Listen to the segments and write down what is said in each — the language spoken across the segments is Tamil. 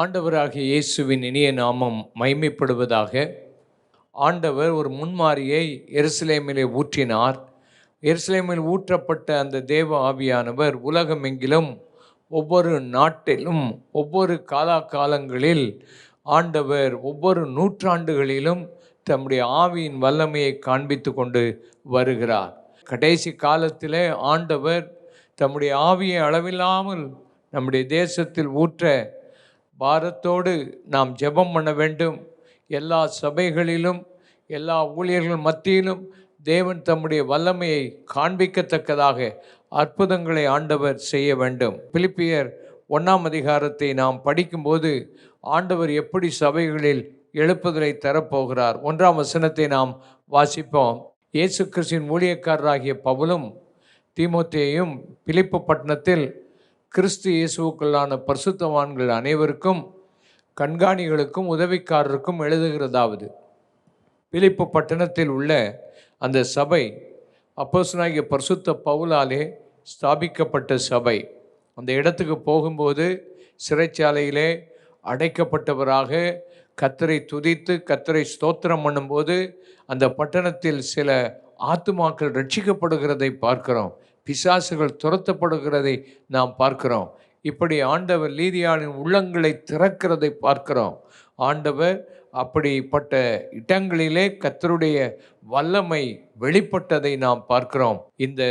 ஆண்டவராகிய இயேசுவின் இனிய நாமம் மைமைப்படுவதாக. ஆண்டவர் ஒரு முன்மாரியை எருசலேமிலே ஊற்றினார். எருசலேமில் ஊற்றப்பட்ட அந்த தேவ ஆவியானவர் உலகமெங்கிலும் ஒவ்வொரு நாட்டிலும் ஒவ்வொரு காலங்களில் ஆண்டவர் ஒவ்வொரு நூற்றாண்டுகளிலும் தம்முடைய ஆவியின் வல்லமையை காண்பித்து கொண்டு வருகிறார். கடைசி காலத்திலே ஆண்டவர் தம்முடைய ஆவியை அளவில்லாமல் நம்முடைய தேசத்தில் ஊற்ற பாரத்தோடு நாம் ஜெபம் பண்ண வேண்டும். எல்லா சபைகளிலும் எல்லா ஊழியர்கள் மத்தியிலும் தேவன் தம்முடைய வல்லமையை காண்பிக்கத்தக்கதாக அற்புதங்களை ஆண்டவர் செய்ய வேண்டும். பிலிப்பியர் 1ஆம் அதிகாரத்தை நாம் படிக்கும்போது ஆண்டவர் எப்படி சபைகளில் எழுப்புதலை தரப்போகிறார். 1ஆம் வசனத்தை நாம் வாசிப்போம். இயேசு கிறிஸ்துவின் ஊழியக்காரராகிய பவுலும் தீமோத்தேயும் பிலிப்பு பட்டணத்தில் கிறிஸ்து இயேசுவுக்குள்ளான பரிசுத்தவான்கள் அனைவருக்கும் கண்காணிகளுக்கும் உதவிக்காரருக்கும் எழுதுகிறதாவது, பிலிப்பு பட்டணத்தில் உள்ள அந்த சபை அப்போஸ்தலனாகிய பரிசுத்த பவுலாலே ஸ்தாபிக்கப்பட்ட சபை. அந்த இடத்துக்கு போகும்போது சிறைச்சாலையிலே அடைக்கப்பட்டவராக கர்த்தரை துதித்து கர்த்தரை ஸ்தோத்திரம் பண்ணும்போது அந்த பட்டணத்தில் சில ஆத்துமாக்கள் ரட்சிக்கப்படுகிறதை பார்க்கிறோம். பிசாசுகள் துரத்தப்படுகிறதை நாம் பார்க்கிறோம். இப்படி ஆண்டவர் லீதியாளின் உள்ளங்களை திறக்கிறதை பார்க்கிறோம். ஆண்டவர் அப்படிப்பட்ட இடங்களிலே கர்த்தருடைய வல்லமை வெளிப்பட்டதை நாம் பார்க்கிறோம். இந்த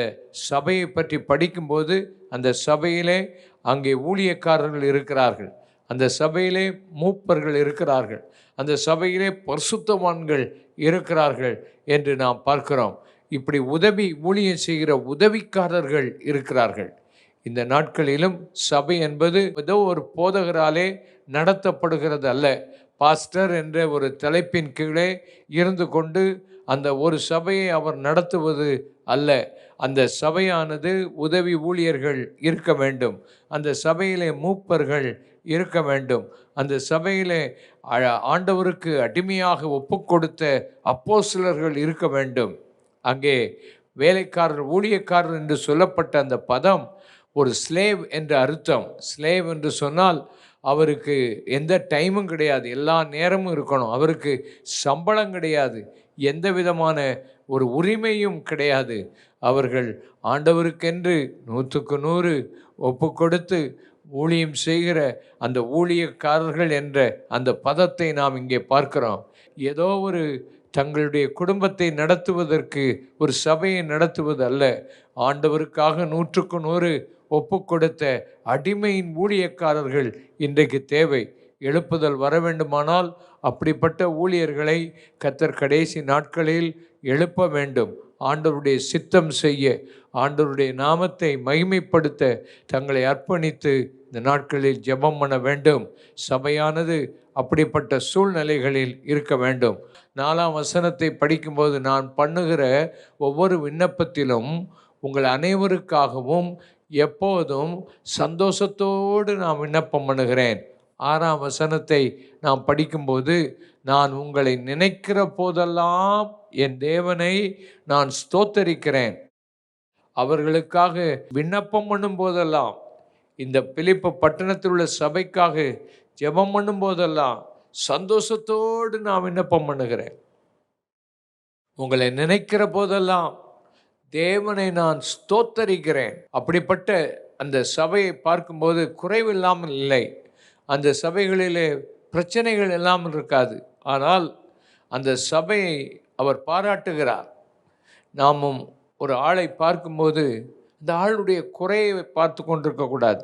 சபையை பற்றி படிக்கும்போது அந்த சபையிலே அங்கே ஊழியக்காரர்கள் இருக்கிறார்கள், அந்த சபையிலே மூப்பர்கள் இருக்கிறார்கள், அந்த சபையிலே பரிசுத்தவான்கள் இருக்கிறார்கள் என்று நாம் பார்க்கிறோம். இப்படி ஊழியம் செய்கிற உதவிக்காரர்கள் இருக்கிறார்கள். இந்த நாட்களிலும் சபை என்பது ஏதோ ஒரு போதகராலே நடத்தப்படுகிறது அல்ல. பாஸ்டர் என்ற ஒரு தலைப்பின் கீழே இருந்து கொண்டு அந்த ஒரு சபையை அவர் நடத்துவது அல்ல. அந்த சபையானது உதவி ஊழியர்கள் இருக்க வேண்டும், அந்த சபையிலே மூப்பர்கள் இருக்க வேண்டும், அந்த சபையிலே ஆண்டவருக்கு அடிமையாக ஒப்புக்கொடுத்த அப்போஸ்தலர்கள் இருக்க வேண்டும். அங்கே வேலைக்காரர் ஊழியக்காரர் என்று சொல்லப்பட்ட அந்த பதம் ஒரு ஸ்லேவ் என்ற அர்த்தம். ஸ்லேவ் என்று சொன்னால் அவருக்கு எந்த டைமும் கிடையாது, எல்லா நேரமும் இருக்கணும், அவருக்கு சம்பளம் கிடையாது, எந்த விதமான ஒரு உரிமையும் கிடையாது. அவர்கள் ஆண்டவருக்கென்று 100க்கு 100 ஒப்பு கொடுத்து ஊழியம் செய்கிற அந்த ஊழியக்காரர்கள் என்ற அந்த பதத்தை நாம் இங்கே பார்க்கிறோம். ஏதோ ஒரு தங்களுடைய குடும்பத்தை நடத்துவதற்கு ஒரு சபையை நடத்துவது அல்ல, ஆண்டவருக்காக 100க்கு 100 ஒப்பு கொடுத்த அடிமையின் ஊழியக்காரர்கள் இன்றைக்கு தேவை. எழுப்புதல் வர வேண்டுமானால் அப்படிப்பட்ட ஊழியர்களை கர்த்தர் கடைசி நாட்களில் எழுப்ப வேண்டும். ஆண்டவருடைய சித்தம் செய்ய, ஆண்டவருடைய நாமத்தை மகிமைப்படுத்த தங்களை அர்ப்பணித்து இந்த நாட்களில் ஜெபம் பண்ண வேண்டும். சபையானது அப்படிப்பட்ட சூழ்நிலைகளில் இருக்க வேண்டும். 4ஆம் வசனத்தை படிக்கும்போது, நான் பண்ணுகிற ஒவ்வொரு விண்ணப்பத்திலும் உங்கள் அனைவருக்காகவும் எப்போதும் சந்தோஷத்தோடு நான் விண்ணப்பம் பண்ணுகிறேன். 6ஆம் வசனத்தை நாம் படிக்கும்போது, நான் உங்களை நினைக்கிற போதெல்லாம் என் தேவனை நான் ஸ்தோத்தரிக்கிறேன். அவர்களுக்காக விண்ணப்பம் பண்ணும் போதெல்லாம், இந்த பிலிப்பு பட்டணத்தில் உள்ள சபைக்காக ஜெபம் பண்ணும் போதெல்லாம் சந்தோஷத்தோடு நான் விண்ணப்பம் பண்ணுகிறேன். உங்களை நினைக்கிற போதெல்லாம் தேவனை நான் ஸ்தோத்தரிக்கிறேன். அப்படிப்பட்ட அந்த சபையை பார்க்கும்போது குறைவில்லாமல் இல்லை, அந்த சபைகளிலே பிரச்சனைகள் இல்லாமல் இருக்காது. ஆனால் அந்த சபையை அவர் பாராட்டுகிறார். நாமும் ஒரு ஆளை பார்க்கும்போது அந்த ஆளுடைய குறையை பார்த்து கொண்டிருக்கக்கூடாது.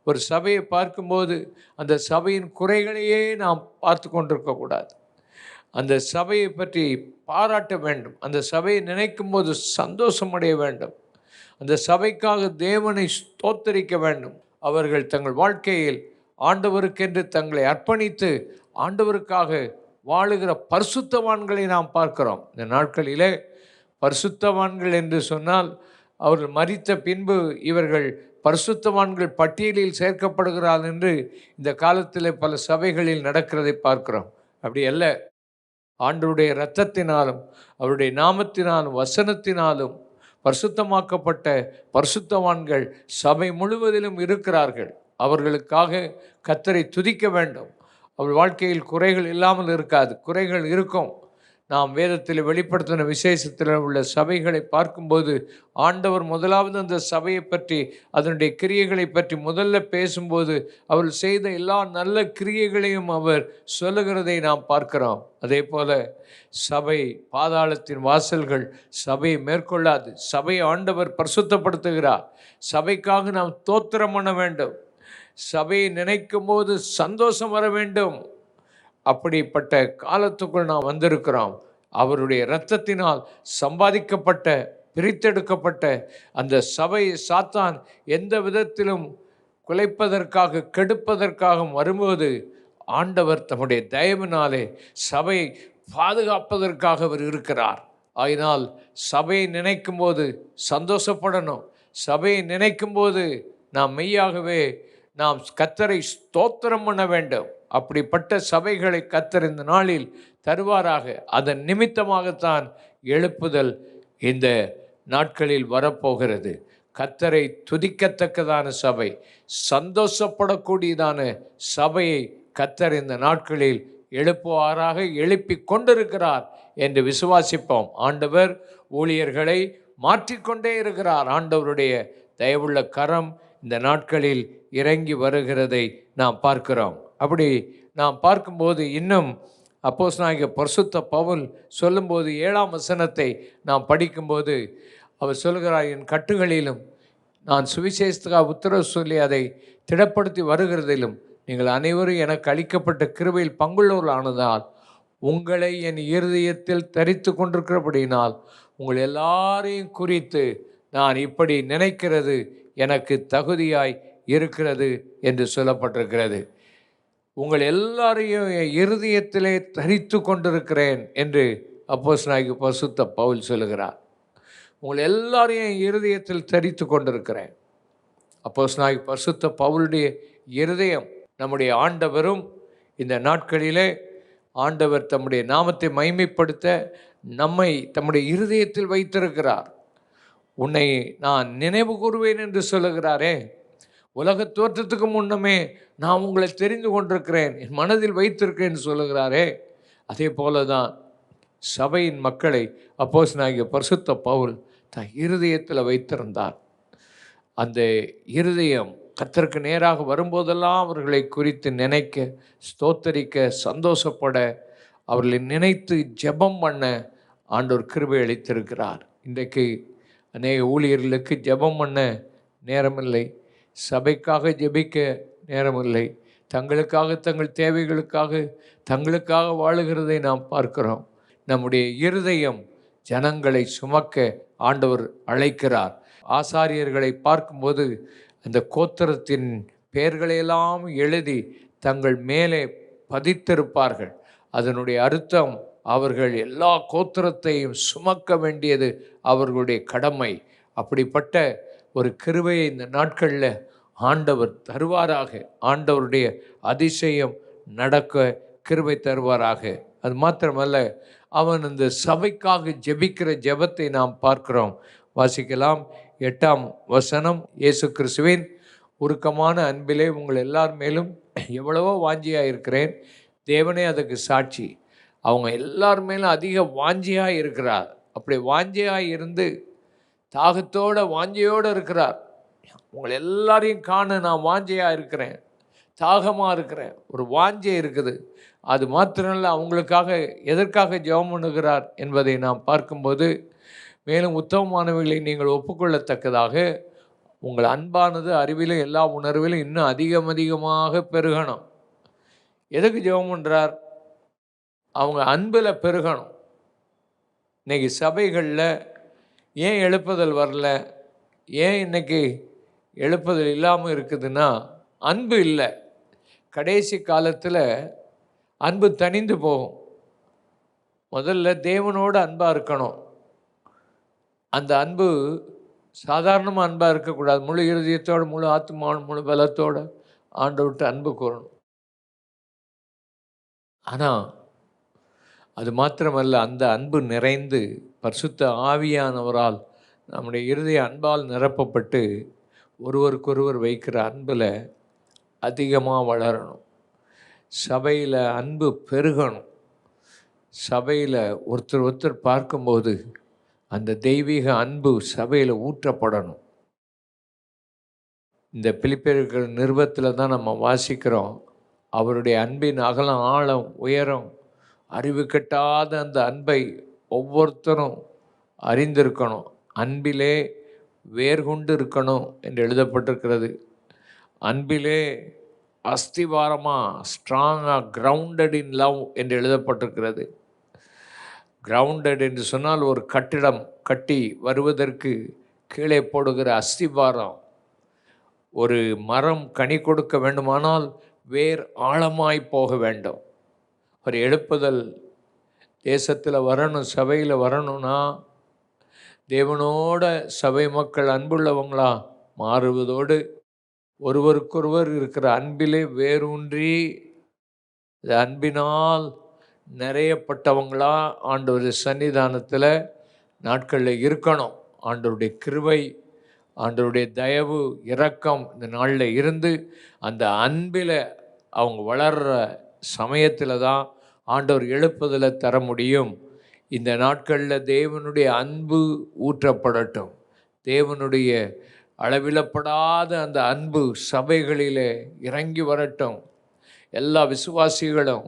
ஒரு சபையை பார்க்கும்போது அந்த சபையின் குறைகளையே நாம் பார்த்து கொண்டிருக்கக்கூடாது. அந்த சபையை பற்றி பாராட்ட வேண்டும், அந்த சபையை நினைக்கும் போது சந்தோஷமடைய வேண்டும், அந்த சபைக்காக தேவனை ஸ்தோத்தரிக்க வேண்டும். அவர்கள் தங்கள் வாழ்க்கையில் ஆண்டவருக்கென்று தங்களை அர்ப்பணித்து ஆண்டவருக்காக வாழுகிற பரிசுத்தவான்களை நாம் பார்க்கிறோம். இந்த நாட்களிலே பரிசுத்தவான்கள் என்று சொன்னால் அவர்கள் மரித்த பின்பு இவர்கள் பரிசுத்தவான்கள் பட்டியலில் சேர்க்கப்படுகிறார்கள் என்று இந்த காலத்தில் பல சபைகளில் நடக்கிறதை பார்க்கிறோம். அப்படி அல்ல. ஆண்டவருடைய இரத்தத்தினாலும் அவருடைய நாமத்தினாலும் வசனத்தினாலும் பரிசுத்தமாக்கப்பட்ட பரிசுத்தவான்கள் சபை முழுவதிலும் இருக்கிறார்கள். அவர்களுக்காக கர்த்தரை துதிக்க வேண்டும். அவள் வாழ்க்கையில் குறைகள் இல்லாமல் இருக்காது, குறைகள் இருக்கும். நாம் வேதத்தில் வெளிப்படுத்தின விசேஷத்தில் உள்ள சபைகளை பார்க்கும்போது ஆண்டவர் முதலாவது அந்த சபையை பற்றி, அதனுடைய கிரியைகளை பற்றி முதல்ல பேசும்போது அவர் செய்த எல்லா நல்ல கிரியைகளையும் அவர் சொல்லுகிறதை நாம் பார்க்கிறோம். அதே போல சபை பாதாளத்தின் வாசல்கள் சபையை மேற்கொள்ளாது. சபையை ஆண்டவர் பரிசுத்தப்படுத்துகிறார். சபைக்காக நாம் தோத்திரம் பண்ண வேண்டும். சபையை நினைக்கும் போது சந்தோஷம் வர வேண்டும். அப்படிப்பட்ட காலத்துக்குள் நாம் வந்திருக்கிறோம். அவருடைய இரத்தத்தினால் சம்பாதிக்கப்பட்ட, பிரித்தெடுக்கப்பட்ட அந்த சபையை சாத்தான் எந்த விதத்திலும் குலைப்பதற்காக, கெடுப்பதற்காக வரும்போது ஆண்டவர் தம்முடைய தயவினாலே சபையை பாதுகாப்பதற்காக அவர் இருக்கிறார். ஆயினால் சபையை நினைக்கும் போது சந்தோஷப்படணும். சபையை நினைக்கும் போது நாம் மெய்யாகவே நாம் கர்த்தரை ஸ்தோத்திரம் பண்ண வேண்டும். அப்படிப்பட்ட சபைகளை கர்த்தர் இந்த நாளில் தருவாராக. அதன் நிமித்தமாகத்தான் எழுப்புதல் இந்த நாட்களில் வரப்போகிறது. கர்த்தரை துதிக்கத்தக்கதான சபை, சந்தோஷப்படக்கூடியதான சபையை கர்த்தர் இந்த நாட்களில் எழுப்புவாராக, எழுப்பி கொண்டிருக்கிறார் என்று விசுவாசிப்போம். ஆண்டவர் ஊழியர்களை மாற்றிக்கொண்டே இருக்கிறார். ஆண்டவருடைய தயவுள்ள கரம் இந்த நாட்களில் இறங்கி வருகிறதை நாம் பார்க்கிறோம். அப்படி நாம் பார்க்கும்போது இன்னும் அப்போஸ்தலனாகிய பரிசுத்த பவுல் சொல்லும்போது 7ஆம் வசனத்தை நாம் படிக்கும்போது அவர் சொல்கிறார், என் கட்டுகளிலும் நான் சுவிசேஷத்துக்காக உத்தரவு சொல்லி அதை திடப்படுத்தி வருகிறதிலும் நீங்கள் அனைவரும் எனக்கு அளிக்கப்பட்ட கிருபையில் பங்குள்ளவர்களானதால் உங்களை என் இருதயத்தில் தரித்து கொண்டிருக்கிறபடியினால் உங்கள் எல்லாரையும் குறித்து நான் இப்படி நினைக்கிறது எனக்கு தகுதியாய் இருக்கிறது என்று சொல்லப்பட்டிருக்கிறது. உங்கள் எல்லாரையும் என் இருதயத்திலே தரித்து கொண்டிருக்கிறேன் என்று அப்போஸ்தலனாகிய பரிசுத்த பவுல் சொல்லுகிறார். உங்கள் எல்லாரையும் என் இருதயத்தில் தரித்து கொண்டிருக்கிறேன். அப்போஸ்தலனாகிய பரிசுத்த பவுலுடைய இருதயம் நம்முடைய ஆண்டவரும் இந்த நாட்களிலே ஆண்டவர் தம்முடைய நாமத்தை மகிமைப்படுத்த நம்மை தம்முடைய இருதயத்தில் வைத்திருக்கிறார். உன்னை நான் நினைவு கூறுவேன் என்று சொல்லுகிறாரே, உலக தோற்றத்துக்கு முன்னமே நான் உங்களை தெரிந்து கொண்டிருக்கிறேன், என் மனதில் வைத்திருக்கிறேன் சொல்லுகிறாரே. அதே போல தான் சபையின் மக்களை அப்போஸ்தலனாகிய பரிசுத்த பவுல் தன் இருதயத்தில் வைத்திருந்தார். அந்த இருதயம் கர்த்தருக்கு நேராக வரும்போதெல்லாம் அவர்களை குறித்து நினைக்க, ஸ்தோத்தரிக்க, சந்தோஷப்பட, அவர்களை நினைத்து ஜெபம் பண்ண ஆண்டவர் கிருபை அளித்திருக்கிறார். இன்றைக்கு அநேக ஊழியர்களுக்கு ஜெபம் பண்ண நேரமில்லை, சபைக்காக ஜெபிக்க நேரமில்லை, தங்களுக்காக, தங்கள் தேவைகளுக்காக, தங்களுக்காக வாழுகிறதை நாம் பார்க்கிறோம். நம்முடைய இருதயம் ஜனங்களை சுமக்க ஆண்டவர் அழைக்கிறார். ஆசாரியர்களை பார்க்கும்போது அந்த கோத்திரத்தின் பெயர்களையெல்லாம் எழுதி தங்கள் மேலே பதித்திருப்பார்கள். அதனுடைய அர்த்தம் அவர்கள் எல்லா கோத்திரத்தையும் சுமக்க வேண்டியது அவர்களுடைய கடமை. அப்படிப்பட்ட ஒரு கிருபையை இந்த நாட்களில் ஆண்டவர் தருவாராக. ஆண்டவருடைய அதிசயம் நடக்க கிருபை தருவாராக. அது மாத்திரமல்ல, அவன் இந்த சபைக்காக ஜெபிக்கிற ஜெபத்தை நாம் பார்க்கிறோம். வாசிக்கலாம். 8ஆம் வசனம், இயேசு கிறிஸ்துவின் உருக்கமான அன்பிலே உங்கள் எல்லார் மேலும் எவ்வளவோ வாஞ்சியாக இருக்கிறேன், தேவனே அதுக்கு சாட்சி. அவங்க எல்லார் மேலும் அதிக வாஞ்சியாக இருக்கிறார். அப்படி வாஞ்சியாக இருந்து தாகத்தோட வாஞ்சியோடு இருக்கிறார். உங்களை எல்லாரையும் காண நான் வாஞ்சியாக இருக்கிறேன், தாகமாக இருக்கிறேன், ஒரு வாஞ்சை இருக்குது. அது மாத்திரமல்ல, அவங்களுக்காக எதற்காக ஜெபம் பண்ணுகிறார் என்பதை நாம் பார்க்கும்போது, மேலும் உத்தமமானவைகளை நீங்கள் ஒப்புக்கொள்ளத்தக்கதாக உங்கள் அன்பானது அறிவிலும் எல்லா உணர்விலும் இன்னும் அதிகமாக பெருகணும். எதுக்கு ஜெபம் பண்ணுறார்? அவங்க அன்பில் பெருகணும். இன்றைக்கி சபைகளில் ஏன் எழுப்புதல் வரல, ஏன் இன்றைக்கி எழுப்புதல் இல்லாமல் இருக்குதுன்னா அன்பு இல்லை. கடைசி காலத்தில் அன்பு தணிந்து போகும். முதல்ல தேவனோடு அன்பாக இருக்கணும். அந்த அன்பு சாதாரணமாக அன்பாக இருக்கக்கூடாது. முழு இருதயத்தோடு, முழு ஆத்மாவோடு, முழு பலத்தோடு ஆண்டவர்கிட்ட அன்பு கூறணும். ஆனால் அது மாத்திரமல்ல, அந்த அன்பு நிறைந்து பரிசுத்த ஆவியானவரால் நம்முடைய இருதய அன்பால் நிரப்பப்பட்டு ஒருவருக்கொருவர் வைக்கிற அன்பில் அதிகமாக வளரணும். சபையில் அன்பு பெருகணும். சபையில் ஒருத்தர் ஒருத்தர் பார்க்கும்போது அந்த தெய்வீக அன்பு சபையில் ஊற்றப்படணும். இந்த பிலிப்பியர்கள் நிருபத்தில் தான் நம்ம வாசிக்கிறோம், அவருடைய அன்பின் அகலம், ஆழம், உயரம், அறிவு கட்டாத அந்த அன்பை ஒவ்வொருத்தரும் அறிந்திருக்கணும். அன்பிலே வேர்கொண்டு இருக்கணும் என்று எழுதப்பட்டிருக்கிறது. அன்பிலே அஸ்திவாரமாக, ஸ்ட்ராங்காக, கிரவுண்டட் இன் லவ் என்று எழுதப்பட்டிருக்கிறது. கிரவுண்டட் என்று சொன்னால் ஒரு கட்டிடம் கட்டி வருவதற்கு கீழே போடுகிற அஸ்திவாரம். ஒரு மரம் கனி கொடுக்க வேண்டுமானால் வேர் ஆழமாய் போக வேண்டும். ஒரு எழுப்புதல் தேசத்தில் வரணும், சபையில் வரணும்னா தேவனோட சபை மக்கள் அன்புள்ளவங்களா மாறுவதோடு ஒருவருக்கொருவர் இருக்கிற அன்பிலே வேரூன்றி அன்பினால் நிறையப்பட்டவங்களா ஆண்டவர் சன்னிதானத்தில் நாட்களில் இருக்கணும். ஆண்டவருடைய கிருபை, ஆண்டவருடைய தயவு, இரக்கம் இந்த நாளில் இருந்து அந்த அன்பில் அவங்க வளர்கிற சமயத்தில் தான் ஆண்டவர் எழுப்புதலை தர முடியும். இந்த நாட்களில் தேவனுடைய அன்பு ஊற்றப்படட்டும். தேவனுடைய அளவிலப்படாத அந்த அன்பு சபைகளிலே இறங்கி வரட்டும். எல்லா விசுவாசிகளும்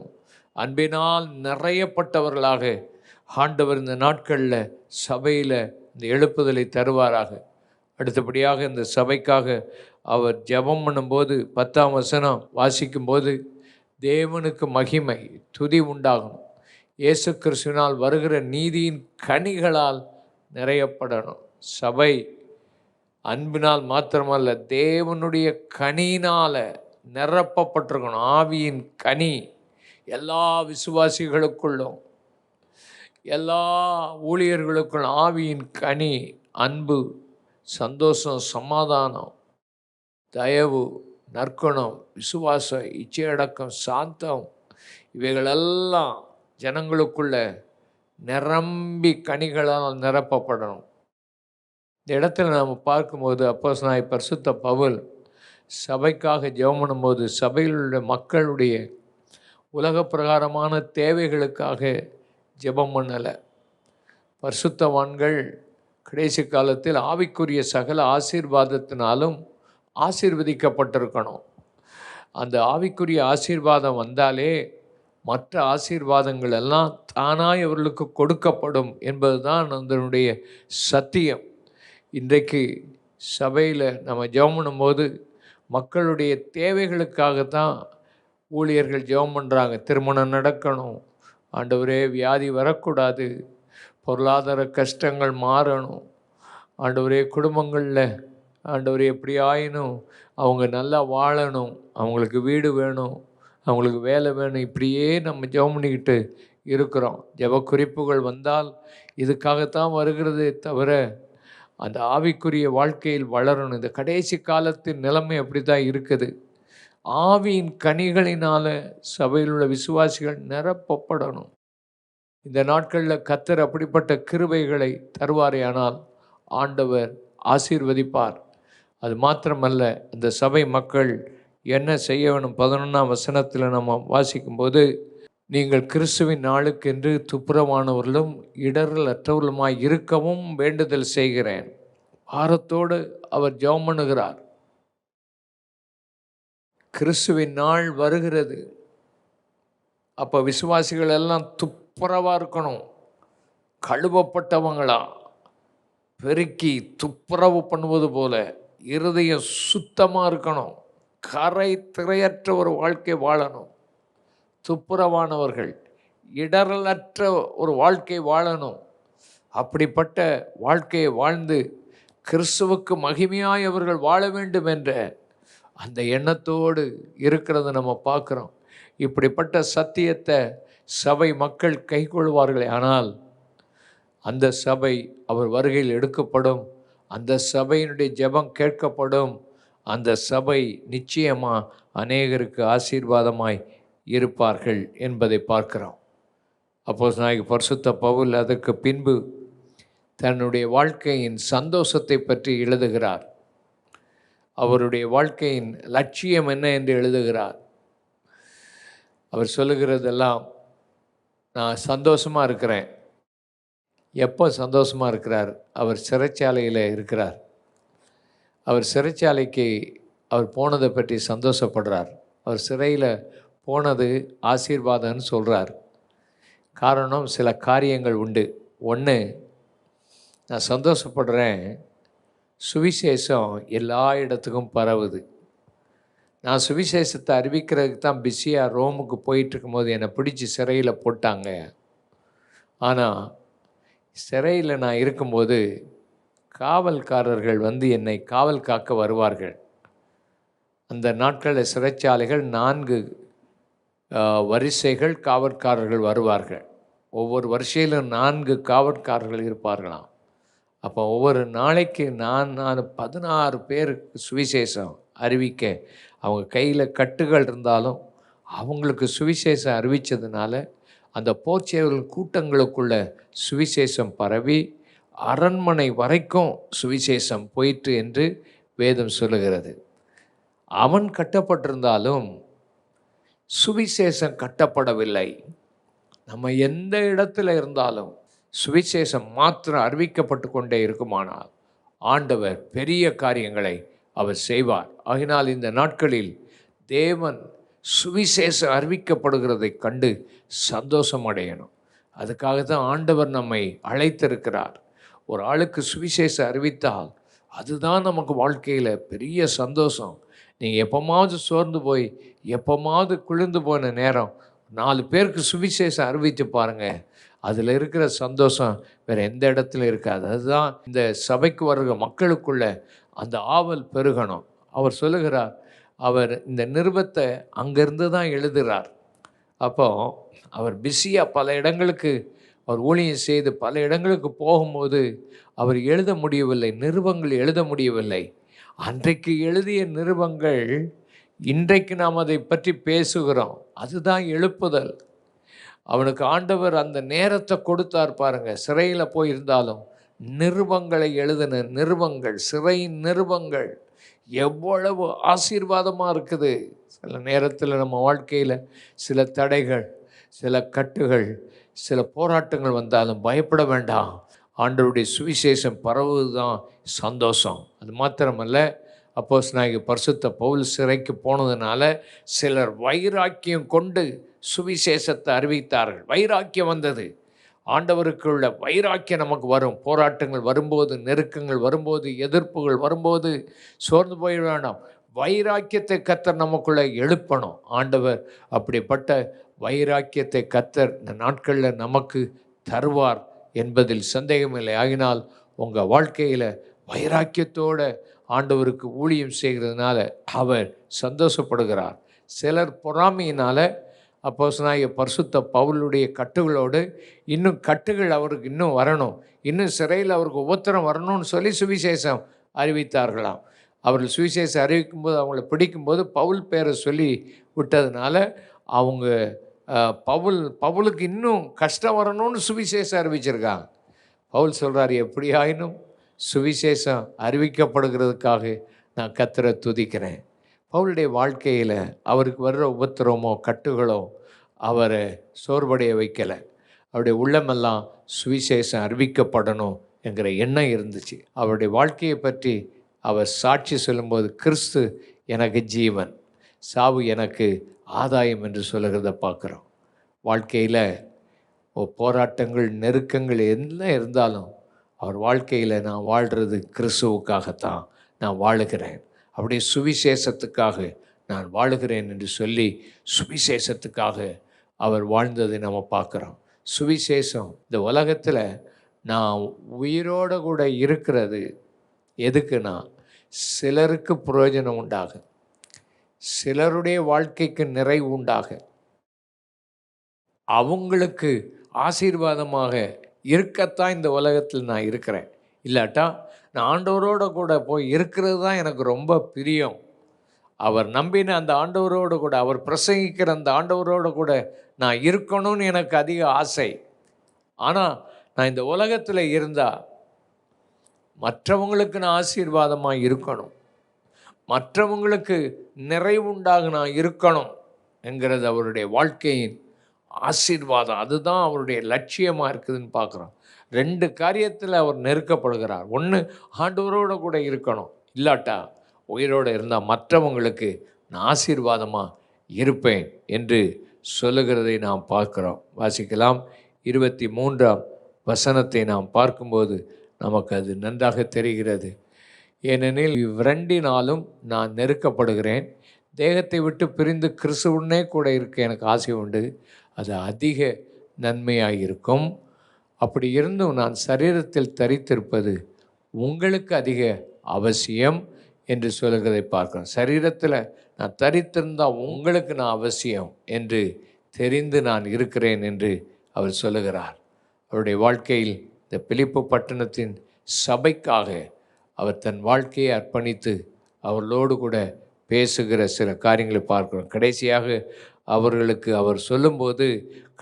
அன்பினால் நிறையப்பட்டவர்களாக ஆண்டவர் இந்த நாட்களில் சபையில் இந்த எழுப்புதலை தருவாராக. அடுத்தபடியாக இந்த சபைக்காக அவர் ஜெபம் பண்ணும்போது 10ஆம் வசனம் வாசிக்கும்போது, தேவனுக்கு மகிமை, துதி உண்டாகணும். இயேசு கிறிஸ்துவினால் வருகிற நீதியின் கனிகளால் நிறையப்படணும். சபை அன்பினால் மாத்திரமல்ல, தேவனுடைய கனியினால் நிரப்பப்பட்டிருக்கணும். ஆவியின் கனி எல்லா விசுவாசிகளுக்குள்ளும், எல்லா ஊழியர்களுக்குள்ளும் ஆவியின் கனி அன்பு, சந்தோஷம், சமாதானம், தயவு, நற்குணம், விசுவாசம், இச்சையடக்கம், சாந்தம், இவைகளெல்லாம் ஜனங்களுக்குள்ள நிரம்பி கனிகளால் நிரப்பப்படணும். இந்த இடத்துல நாம் பார்க்கும்போது அப்போஸ்தலனாகிய பரிசுத்த பவுல் சபைக்காக ஜெபம் பண்ணும்போது சபையில் உள்ள மக்களுடைய உலக பிரகாரமான தேவைகளுக்காக ஜெபம் பண்ணலை. பரிசுத்தவான்கள் கடைசி காலத்தில் ஆவிக்குரிய சகல ஆசீர்வாதத்தினாலும் ஆசீர்வதிக்கப்பட்டிருக்கணும். அந்த ஆவிக்குரிய ஆசீர்வாதம் வந்தாலே மற்ற ஆசீர்வாதங்கள் எல்லாம் தானாய் அவர்களுக்கு கொடுக்கப்படும் என்பதுதான் அதனுடைய சத்தியம். இன்றைக்கு சபையில் நம்ம ஜெபம் பண்ணும்போது மக்களுடைய தேவைகளுக்காகத்தான் ஊழியர்கள் ஜெபம் பண்ணுறாங்க. திருமணம் நடக்கணும், ஆண்டவரே வியாதி வரக்கூடாது, பொருளாதார கஷ்டங்கள் மாறணும், ஆண்டவரே குடும்பங்களில் ஆண்டவரே எப்படி ஆயினும் அவங்க நல்லா வாழணும், அவங்களுக்கு வீடு வேணும், அவங்களுக்கு வேலை வேணும், இப்படியே நம்ம ஜெபம் பண்ணிக்கிட்டு இருக்கிறோம். ஜெப குறிப்புகள் வந்தால் இதுக்காகத்தான் வருகிறதே தவிர அந்த ஆவிக்குரிய வாழ்க்கையில் வளரணும். இந்த கடைசி காலத்தின் நிலைமை அப்படி தான் இருக்குது. ஆவியின் கனிகளினால் சபையில் உள்ள விசுவாசிகள் நிரப்பப்படணும். இந்த நாட்களில் கர்த்தர் அப்படிப்பட்ட கிருபைகளை தருவாரேயானால் ஆண்டவர் ஆசீர்வதிப்பார். அது மாத்திரமல்ல, இந்த சபை மக்கள் என்ன செய்ய வேணும்? 11ஆம் வசனத்தில் நம்ம வாசிக்கும்போது, நீங்கள் கிறிஸ்துவின் நாளுக்கென்று துப்புரவானவர்களும் இடரல் அற்றவர்களுமாய் இருக்கவும் வேண்டுதல் செய்கிறேன். பாரத்தோடு அவர் ஜெபம் பண்ணுகிறார். கிறிஸ்துவின் நாள் வருகிறது. அப்போ விசுவாசிகள் எல்லாம் துப்புரவாக இருக்கணும். கழுவப்பட்டவங்களா, பெருக்கி துப்புரவு பண்ணுவது போல இருதயம் சுத்தமாக இருக்கணும். கரை திரையற்ற ஒரு வாழ்க்கை வாழணும். துப்புரவானவர்கள், இடரலற்ற ஒரு வாழ்க்கை வாழணும். அப்படிப்பட்ட வாழ்க்கையை வாழ்ந்து கிறிஸ்துவுக்கு மகிமையாய் அவர்கள் வாழ வேண்டும் என்ற அந்த எண்ணத்தோடு இருக்கிறத நம்ம பார்க்குறோம். இப்படிப்பட்ட சத்தியத்தை சபை மக்கள் கைக்கொள்வார்களே ஆனால் அந்த சபை அவர் வருகையில் எடுக்கப்படும். அந்த சபையினுடைய ஜெபம் கேட்கப்படும். அந்த சபை நிச்சயமாக அநேகருக்கு ஆசீர்வாதமாய் இருப்பார்கள் என்பதை பார்க்கிறோம். அப்போஸ்தலனாகிய பரிசுத்த பவுல் அதற்கு பின்பு தன்னுடைய வாழ்க்கையின் சந்தோஷத்தை பற்றி எழுதுகிறார். அவருடைய வாழ்க்கையின் லட்சியம் என்ன என்று எழுதுகிறார். அவர் சொல்லுகிறதெல்லாம், நான் சந்தோஷமாக இருக்கிறேன். எப்போ சந்தோஷமாக இருக்கிறார்? அவர் சிறைச்சாலையில் இருக்கிறார். அவர் சிறைச்சாலைக்கு அவர் போனதை பற்றி சந்தோஷப்படுறார். அவர் சிறையில் போனது ஆசீர்வாதம்னு சொல்கிறார். காரணம், சில காரியங்கள் உண்டு. ஒன்று, நான் சந்தோஷப்படுறேன், சுவிசேஷம் எல்லா இடத்துக்கும் பரவுது. நான் சுவிசேஷத்தை அறிவிக்கிறதுக்கு தான் பிஸியாக ரோமுக்கு போயிட்டுருக்கும்போது என்னை பிடிச்சி சிறையில் போட்டாங்க. ஆனால் சிறையில் நான் இருக்கும்போது காவல்காரர்கள் வந்து என்னை காவல் காக்க வருவார்கள். அந்த நாட்களில் சிறைச்சாலைகள் 4 வரிசைகள் காவற்காரர்கள் வருவார்கள். ஒவ்வொரு வரிசையிலும் 4 காவற்காரர்கள் இருப்பார்களாம். அப்போ ஒவ்வொரு நாளைக்கு நான் 16 பேருக்கு சுவிசேஷம் அறிவிக்க, அவங்க கையில் கட்டுகள் இருந்தாலும் அவங்களுக்கு சுவிசேஷம் அறிவித்ததுனால அந்த போர்ச்சேவர்கள் கூட்டங்களுக்குள்ள சுவிசேஷம் பரவி அரண்மனை வரைக்கும் சுவிசேஷம் போயிற்று என்று வேதம் சொல்லுகிறது. அவன் கட்டப்பட்டிருந்தாலும் சுவிசேஷம் கட்டப்படவில்லை. நம்ம எந்த இடத்துல இருந்தாலும் சுவிசேஷம் மாத்திரம் அறிவிக்கப்பட்டு கொண்டே இருக்குமானால் ஆண்டவர் பெரிய காரியங்களை அவர் செய்வார். ஆகினால் இந்த நாட்களில் தேவன் சுவிசேஷம் அறிவிக்கப்படுகிறதை கண்டு சந்தோஷம் அடையணும். அதுக்காக தான் ஆண்டவர் நம்மை அழைத்திருக்கிறார். ஒரு ஆளுக்கு சுவிசேஷம் அறிவித்தால் அதுதான் நமக்கு வாழ்க்கையில் பெரிய சந்தோஷம். நீங்கள் எப்போமாவது சோர்ந்து போய் எப்போமாவது குளிர்ந்து போன நேரம் 4 பேருக்கு சுவிசேஷம் அறிவித்து பாருங்கள். அதில் இருக்கிற சந்தோஷம் வேறு எந்த இடத்துல இருக்காது. அதுதான் இந்த சபைக்கு வருகிற மக்களுக்குள்ள அந்த ஆவல் பெருகணும். அவர் சொல்லுகிறார், அவர் இந்த நிருபத்தை அங்கேருந்து தான் எழுதுகிறார். அப்போ அவர் பிஸியாக பல இடங்களுக்கு அவர் ஊழியம் செய்து பல இடங்களுக்கு போகும்போது அவர் எழுத முடியவில்லை, நிருபங்கள் எழுத முடியவில்லை. அன்றைக்கு எழுதிய நிருபங்கள் இன்றைக்கு நாம் அதை பற்றி பேசுகிறோம். அதுதான் எழுப்புதல். அவனுக்கு ஆண்டவர் அந்த நேரத்தை கொடுத்தார் பாருங்க. சிறையில் போயிருந்தாலும் நிருபங்களை எழுதின நிருபங்கள், சிறையின் நிருபங்கள் எவ்வளவு ஆசீர்வாதமாக இருக்குது. சில நேரத்தில் நம்ம வாழ்க்கையில் சில தடைகள், சில கட்டுகள், சில போராட்டங்கள் வந்தாலும் பயப்பட வேண்டாம். ஆண்டவருடைய சுவிசேஷம் பரவுவது தான் சந்தோஷம். அது மாத்திரமல்ல, அப்போஸ்தலனாகிய பரிசுத்த பவுல் சிறைக்கு போனதுனால சிலர் வைராக்கியம் கொண்டு சுவிசேஷத்தை அறிவித்தார்கள். வைராக்கியம் வந்தது. ஆண்டவருக்குள்ள வைராக்கியம் நமக்கு வரும். போராட்டங்கள் வரும்போது, நெருக்கங்கள் வரும்போது, எதிர்ப்புகள் வரும்போது சோர்ந்து போயிட வேண்டாம். வைராக்கியத்தை கர்த்தர் நமக்குள்ளே எழுப்பணும். ஆண்டவர் அப்படிப்பட்ட வைராக்கியத்தை கர்த்தர் இந்த நாட்களில் நமக்கு தருவார் என்பதில் சந்தேகமில்லை. ஆகினால் உங்கள் வாழ்க்கையில் வைராக்கியத்தோடு ஆண்டவருக்கு ஊழியம் செய்கிறதுனால அவர் சந்தோஷப்படுகிறார். சிலர் பொறாமையினால் அப்போஸ்தலனாகிய பரிசுத்த பவுலுடைய கட்டுகளோடு இன்னும் கட்டுகள் அவருக்கு இன்னும் வரணும், இன்னும் சிறையில் அவருக்கு உபத்திரம் வரணும்னு சொல்லி சுவிசேஷம் அறிவித்தார்களாம். அவர்கள் சுவிசேஷம் அறிவிக்கும்போது அவங்கள பிடிக்கும்போது பவுல் பேரை சொல்லி விட்டதுனால அவங்க பவுலுக்கு இன்னும் கஷ்டம் வரணும்னு சுவிசேஷம் அறிவிச்சிருக்காங்க. பவுல் சொல்கிறார், எப்படி ஆயினும் சுவிசேஷம் அறிவிக்கப்படுகிறதுக்காக நான் கர்த்தரை துதிக்கிறேன். பவுலுடைய வாழ்க்கையில் அவருக்கு வர்ற உபத்திரமோ கட்டுகளோ அவரை சோர்வடைய வைக்கலை. அவருடைய உள்ளமெல்லாம் சுவிசேஷம் அறிவிக்கப்படணும் என்கிற எண்ணம் இருந்துச்சு. அவருடைய வாழ்க்கையை பற்றி அவர் சாட்சி சொல்லும்போது, கிறிஸ்து எனக்கு ஜீவன், சாவு எனக்கு ஆதாயம் என்று சொல்லுகிறத பார்க்குறோம். வாழ்க்கையில் போராட்டங்கள், நெருக்கங்கள் எல்லாம் இருந்தாலும் அவர் வாழ்க்கையில் நான் வாழ்கிறது கிறிஸ்துவுக்காகத்தான் நான் வாழுகிறேன், அப்படியே சுவிசேஷத்துக்காக நான் வாழுகிறேன் என்று சொல்லி சுவிசேஷத்துக்காக அவர் வாழ்ந்ததை நம்ம பார்க்குறோம். சுவிசேஷம் இந்த உலகத்தில் நான் உயிரோடு கூட இருக்கிறது எதுக்குன்னா சிலருக்கு பிரயோஜனம் உண்டாக, சிலருடைய வாழ்க்கைக்கு நிறைவு உண்டாக, அவங்களுக்கு ஆசீர்வாதமாக இருக்கத்தான் இந்த உலகத்தில் நான் இருக்கிறேன். இல்லாட்டா நான் ஆண்டவரோட கூட போய் இருக்கிறது தான் எனக்கு ரொம்ப பிரியம். அவர் நம்பின அந்த ஆண்டவரோடு கூட, அவர் பிரசங்கிக்கிற அந்த ஆண்டவரோடு கூட நான் இருக்கணும்னு எனக்கு அதிக ஆசை. ஆனால் நான் இந்த உலகத்தில் இருந்தால் மற்றவங்களுக்கு நான் ஆசீர்வாதமாக இருக்கணும், மற்றவங்களுக்கு நிறைவுண்டாக நான் இருக்கணும் என்கிறது அவருடைய வாழ்க்கையின் ஆசீர்வாதம். அதுதான் அவருடைய லட்சியமாக இருக்குதுன்னு பார்க்குறோம். 2 காரியத்தில் அவர் நெருக்கப்படுகிறார். ஒன்று, ஆண்டவரோடு கூட இருக்கணும். இல்லாட்டா உயிரோடு இருந்தால் மற்றவங்களுக்கு நான் ஆசீர்வாதமாக இருப்பேன் என்று சொல்லுகிறதை நாம் பார்க்கிறோம். வாசிக்கலாம். 23ஆம் வசனத்தை நாம் பார்க்கும்போது நமக்கு அது நன்றாக தெரிகிறது. ஏனெனில் இவ்விரண்டினாலும் நான் நெருக்கப்படுகிறேன். தேகத்தை விட்டு பிரிந்து கிறிஸ்துவுடனே கூட இருக்க எனக்கு ஆசை உண்டு. அது அதிக நன்மையாக இருக்கும். அப்படி இருந்தும் நான் சரீரத்தில் தரித்திருப்பது உங்களுக்கு அதிக அவசியம் என்று சொல்லுகிறதை பார்க்கிறோம். சரீரத்தில் நான் தரித்திருந்தால் உங்களுக்கு நான் அவசியம் என்று தெரிந்து நான் இருக்கிறேன் என்று அவர் சொல்லுகிறார். அவருடைய வாழ்க்கையில் இந்த பிலிப்பு பட்டணத்தின் சபைக்காக அவர் தன் வாழ்க்கையை அர்ப்பணித்து அவர்களோடு கூட பேசுகிற சில காரியங்களை பார்க்கிறோம். கடைசியாக அவர்களுக்கு அவர் சொல்லும்போது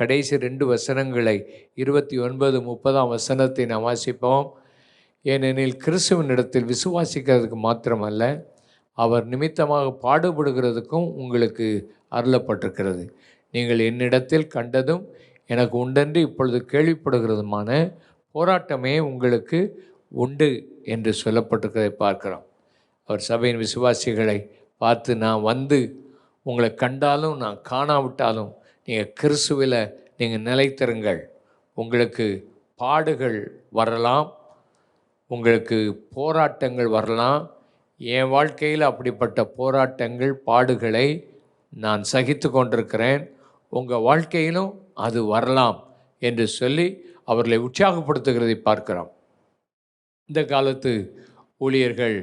கடைசி 2 வசனங்களை 29, 30ஆம் வசனத்தை நாம் வாசிப்போம். ஏனெனில் கிறிஸ்துவின் இடத்தில் விசுவாசிக்கிறதுக்கு மாத்திரமல்ல, அவர் நிமித்தமாக பாடுபடுகிறதுக்கும் உங்களுக்கு அருளப்பட்டிருக்கிறது. நீங்கள் என்னிடத்தில் கண்டதும் எனக்கு உண்டென்று இப்பொழுது கேள்விப்படுகிறதுமான போராட்டமே உங்களுக்கு உண்டு என்று சொல்லப்பட்டிருக்கிறதை பார்க்கிறோம். அவர் சபையின் விசுவாசிகளை பார்த்து, நான் வந்து உங்களை கண்டாலும் நான் காணாவிட்டாலும் நீங்கள் கிறிஸ்துவில் நீங்கள் நிலைத்திருங்கள். உங்களுக்கு பாடுகள் வரலாம், உங்களுக்கு போராட்டங்கள் வரலாம். என் வாழ்க்கையில் அப்படிப்பட்ட போராட்டங்கள், பாடுகளை நான் சகித்து கொண்டிருக்கிறேன். உங்கள் வாழ்க்கையிலும் அது வரலாம் என்று சொல்லி அவர்களை உற்சாகப்படுத்துகிறதை பார்க்கிறோம். இந்த காலத்து ஊழியர்கள்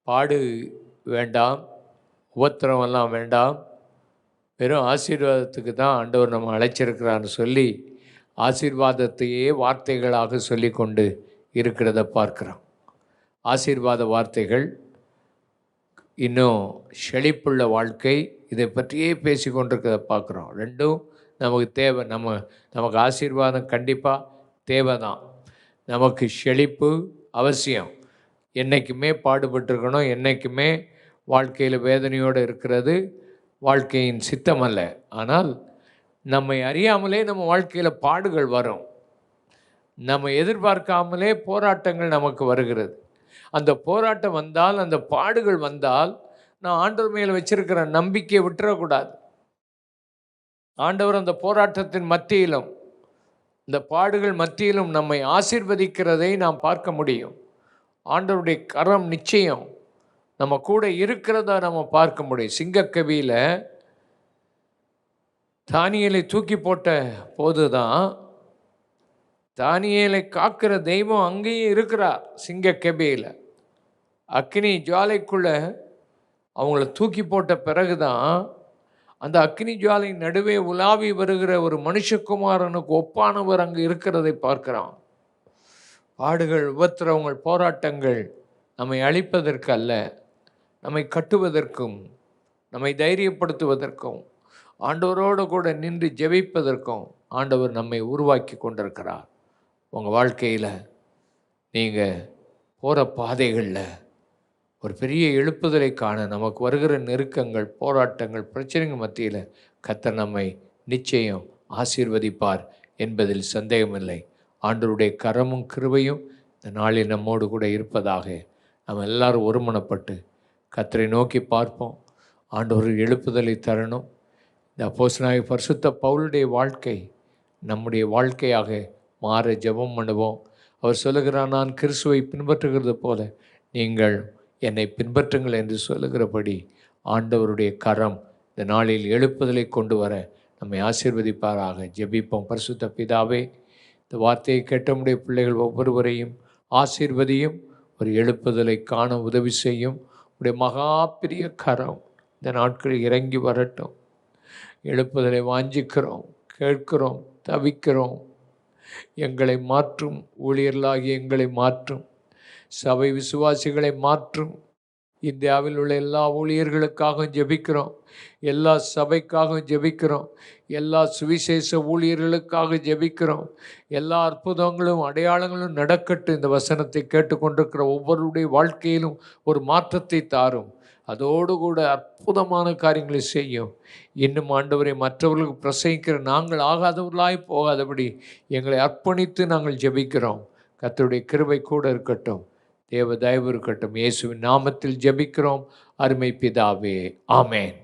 பாடு வேண்டாம், உபத்திரமெல்லாம் வேண்டாம், வெறும் ஆசீர்வாதத்துக்கு தான் ஆண்டவர் நம்ம அழைச்சிருக்கிறான்னு சொல்லி ஆசீர்வாதத்தையே வார்த்தைகளாக சொல்லி கொண்டு இருக்கிறத பார்க்குறோம். ஆசீர்வாத வார்த்தைகள், இன்னும் செழிப்புள்ள வாழ்க்கை, இதை பற்றியே பேசி கொண்டிருக்கிறத பார்க்குறோம். ரெண்டும் நமக்கு தேவை. நமக்கு ஆசீர்வாதம் கண்டிப்பாக தேவை தான். நமக்கு செழிப்பு அவசியம். என்றைக்குமே பாடுபட்டுருக்கணும், என்றைக்குமே வாழ்க்கையில் வேதனையோடு இருக்கிறது வாழ்க்கையின் சித்தம் அல்ல. ஆனால் நம்மை அறியாமலே நம்ம வாழ்க்கையில் பாடுகள் வரும். நம்ம எதிர்பார்க்காமலே போராட்டங்கள் நமக்கு வருகிறது. அந்த போராட்டம் வந்தால், அந்த பாடுகள் வந்தால், நான் ஆண்டவர் மேலே வச்சிருக்கிற நம்பிக்கையை விட்டுறக்கூடாது. ஆண்டவர் அந்த போராட்டத்தின் மத்தியிலும், இந்த பாடுகள் மத்தியிலும் நம்மை ஆசீர்வதிக்கிறதை நாம் பார்க்க முடியும். ஆண்டவருடைய கரம் நிச்சயம் நம்ம கூட இருக்கிறதா நம்ம பார்க்க முடியும். சிங்கக்கவியில் தானியேலை தூக்கி போட்ட போது தான், தானியேலை காக்கிற தெய்வம் அங்கேயும் இருக்கிறார். சிங்கக்கவியில் அக்கினி ஜுவாலைக்குள்ளே அவங்கள தூக்கி போட்ட பிறகு தான் அந்த அக்கினி ஜுவாலை நடுவே உலாவி வருகிற ஒரு மனுஷகுமாரனுக்கு ஒப்பானவர் அங்கே இருக்கிறதை பார்க்கிறான். பாடுகள், உபத்திரவங்கள், போராட்டங்கள் நம்மை அழிப்பதற்கு அல்ல, நம்மை கட்டுவதற்கும், நம்மை தைரியப்படுத்துவதற்கும், ஆண்டவரோடு கூட நின்று ஜெபிப்பதற்கும் ஆண்டவர் நம்மை உருவாக்கி கொண்டிருக்கிறார். உங்கள் வாழ்க்கையில் நீங்கள் போகிற பாதைகளில் ஒரு பெரிய எழுப்புதலை காண நமக்கு வருகிற நெருக்கங்கள், போராட்டங்கள், பிரச்சனைகள் மத்தியில் கர்த்தர் நம்மை நிச்சயம் ஆசீர்வதிப்பார் என்பதில் சந்தேகமில்லை. ஆண்டவருடைய கரமும் கிருபையும் இந்த நாளில் நம்மோடு கூட இருப்பதாக நம்ம எல்லாரும் ஒருமனப்பட்டு கர்த்தரை நோக்கி பார்ப்போம். ஆண்டவர் எழுப்புதலை தரணும். இந்த அப்போஸ்தலனாகிய பரிசுத்த பவுலுடைய வாழ்க்கை நம்முடைய வாழ்க்கையாக மாற ஜெபம் பண்ணுவோம். அவர் சொல்லுகிறார், நான் கிறிஸ்துவை பின்பற்றுகிறது போல நீங்கள் என்னை பின்பற்றுங்கள் என்று சொல்லுகிறபடி ஆண்டவருடைய கரம் இந்த நாளில் எழுப்புதலை கொண்டு வர நம்மை ஆசீர்வதிப்பாராக. ஜெபிப்போம். பரிசுத்த பிதாவே, இந்த வார்த்தையை கேட்டமுடைய பிள்ளைகள் ஒவ்வொருவரையும் ஆசீர்வதியும், ஒரு எழுப்புதலை காண உதவி செய்யும். உடைய மகா பெரிய கரம் இந்த நாட்களில் இறங்கி வரட்டும். எழுப்புதலை வாஞ்சிக்கிறோம், கேட்கிறோம், தவிக்கிறோம். எங்களை மாற்றும், ஊழியர்களாகி எங்களை மாற்றும், சபை விசுவாசிகளை மாற்றும். இந்தியாவில் உள்ள எல்லா ஊழியர்களுக்காகவும் ஜெபிக்கிறோம், எல்லா சபைக்காகவும் ஜெபிக்கிறோம், எல்லா சுவிசேஷ ஊழியர்களுக்காக ஜெபிக்கிறோம். எல்லா அற்புதங்களும் அடையாளங்களும் நடக்கட்டும். இந்த வசனத்தை கேட்டுக்கொண்டிருக்கிற ஒவ்வொருடைய வாழ்க்கையிலும் ஒரு மாற்றத்தை தாரும். அதோடு கூட அற்புதமான காரியங்களை செய்யும். இன்னும் ஆண்டவரை மற்றவர்களுக்கு பிரசங்கிக்கிற நாங்கள் ஆகாதவர்களாய் போகாதபடி எங்களை அர்ப்பணித்து நாங்கள் ஜெபிக்கிறோம். கர்த்தருடைய கிருபை கூட இருக்கட்டும், தேவ தயவு இருக்கட்டும். இயேசுவின் நாமத்தில் ஜெபிக்கிறோம் அருமை பிதாவே, ஆமென்.